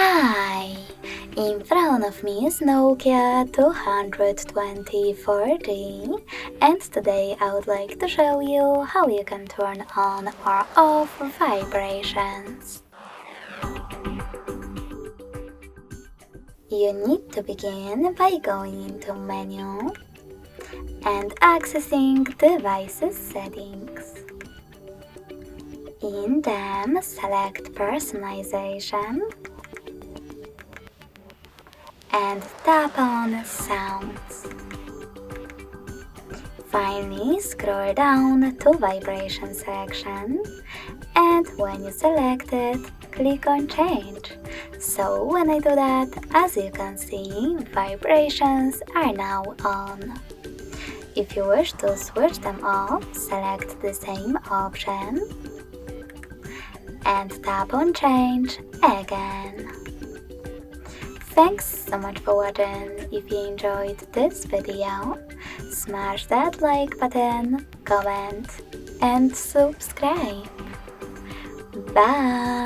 Hi! In front of me is Nokia 22040, and today I would like to show you how you can turn on or off vibrations. You need to begin by going into Menu and accessing Devices Settings. In them, select Personalization and tap on Sounds. Finally, scroll down to Vibration section, and when you select it, click on Change. So when I do that, as you can see, vibrations are now on. If you wish to switch them off, select the same option and tap on Change again. Thanks so much for watching. If you enjoyed this video, smash that like button, comment and subscribe. Bye!